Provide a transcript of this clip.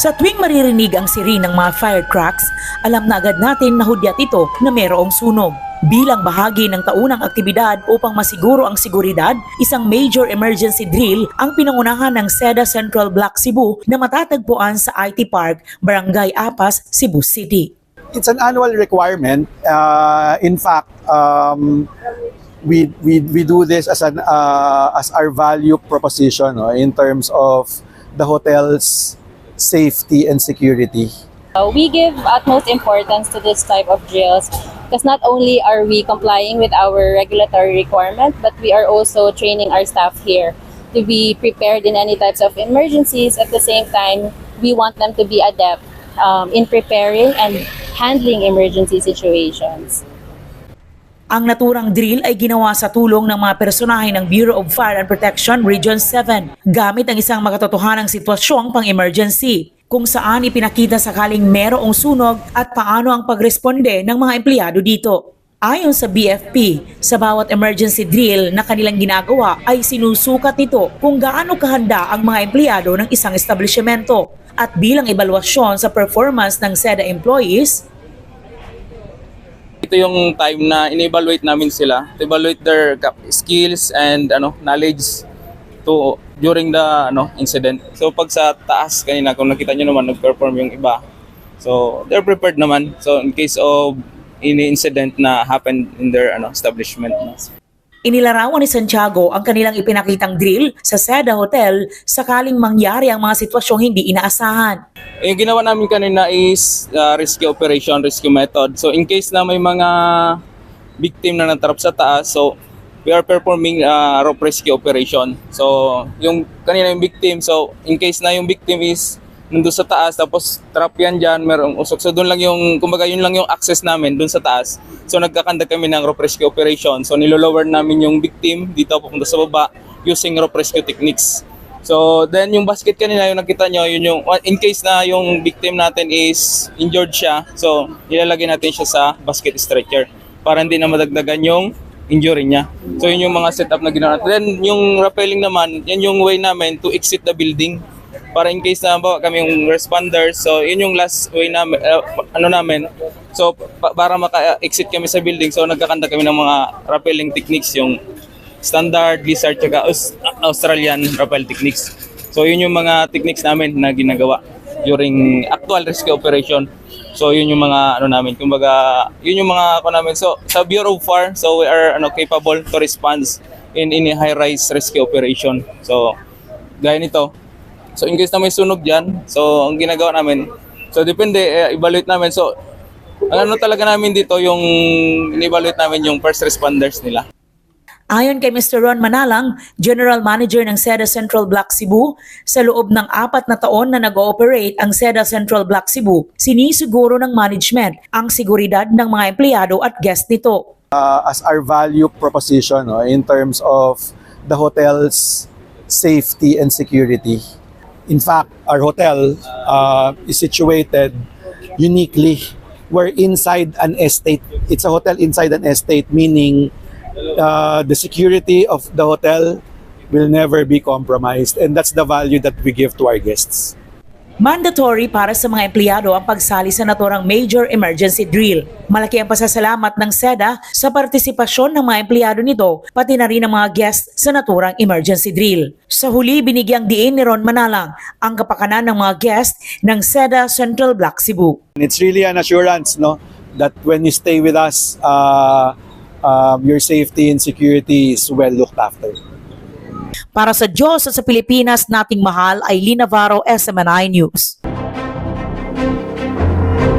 Sa tuwing maririnig ang sirene ng mga firecracks, alam na agad natin na hudyat ito na mayroong sunog. Bilang bahagi ng taunang aktibidad upang masiguro ang seguridad, isang major emergency drill ang pinangunahan ng SEDA Central Block Cebu na matatagpuan sa IT Park, Barangay Apas, Cebu City. It's an annual requirement. In fact, we do this as our value proposition, no, in terms of the hotel's safety and security. We give utmost importance to this type of drills because not only are we complying with our regulatory requirement, but we are also training our staff here to be prepared in any types of emergencies. At the same time, we want them to be adept in preparing and handling emergency situations. Ang naturang drill ay ginawa sa tulong ng mga personahe ng Bureau of Fire and Protection Region 7 gamit ang isang makatotohanang sitwasyong pang-emergency kung saan ipinakita sakaling merong sunog at paano ang pagresponde ng mga empleyado dito. Ayon sa BFP, sa bawat emergency drill na kanilang ginagawa ay sinusukat nito kung gaano kahanda ang mga empleyado ng isang establishmento at bilang ebaluasyon sa performance ng SEDA employees, ito yung time na in-evaluate namin sila, to evaluate their skills and knowledge to during the incident. So pag sa taas kanina, kung nakita nyo naman nag-perform yung iba, so they're prepared naman. So in case of any incident na happened in their establishment. inilarawan ni Santiago ang kanilang ipinakitang drill sa SEDA Hotel sakaling mangyari ang mga sitwasyong hindi inaasahan. Yung ginawa namin kanina is rescue operation, rescue method. So in case na may mga victim na natrap sa taas, so we are performing rope rescue operation. So yung kanina yung victim, so in case na yung victim is nandun sa taas, tapos trap yan dyan, merong usok. So doon lang yung, kumbaga yun lang yung access namin doon sa taas. So nagkakandag kami ng rope rescue operation. So nilolower namin yung victim dito papunta sa baba using rope rescue techniques. So then yung basket kanina, yung nakita nyo, yun yung, in case na yung victim natin is injured siya, so ilalagay natin siya sa basket stretcher para hindi na madagdagan yung injury niya. So yun yung mga setup na ginawa natin. Then yung rappelling naman, yan yung way namin to exit the building. Para in case na bawa kami yung responders, so yun yung last way namin, namin. So para maka-exit kami sa building, so nagkakanta kami ng mga rappelling techniques, yung standard, lizard, tsaka Australian rappel techniques. So yun yung mga techniques namin na ginagawa during actual rescue operation. So yun yung mga namin, kumbaga yun yung mga namin. So sa Bureau of Fire, so we are capable to respond in any high-rise rescue operation. So gaya nito. So in case na may sunog dyan, so ang ginagawa namin, so depende, evaluate namin. So ang talaga namin dito, yung in-evaluate namin yung first responders nila. Ayon kay Mr. Ron Manalang, General Manager ng SEDA Central Block Cebu, sa loob ng 4 na taon na nag-ooperate ang SEDA Central Block Cebu, sinisiguro ng management ang seguridad ng mga empleyado at guest nito. As our value proposition, in terms of the hotel's safety and security. In fact, our hotel is situated uniquely. We're inside an estate. It's a hotel inside an estate, meaning the security of the hotel will never be compromised, and that's the value that we give to our guests. Mandatory para sa mga empleyado ang pagsali sa naturang major emergency drill. Malaki ang pasasalamat ng SEDA sa partisipasyon ng mga empleyado nito, pati na rin ang mga guests sa naturang emergency drill. Sa huli, binigyang diin ni Ron Manalang ang kapakanan ng mga guests ng SEDA Central Block Cebu. It's really an assurance, that when you stay with us, your safety and security is well looked after. Para sa Diyos at sa Pilipinas nating mahal, Aileen Navarro, SMNI News.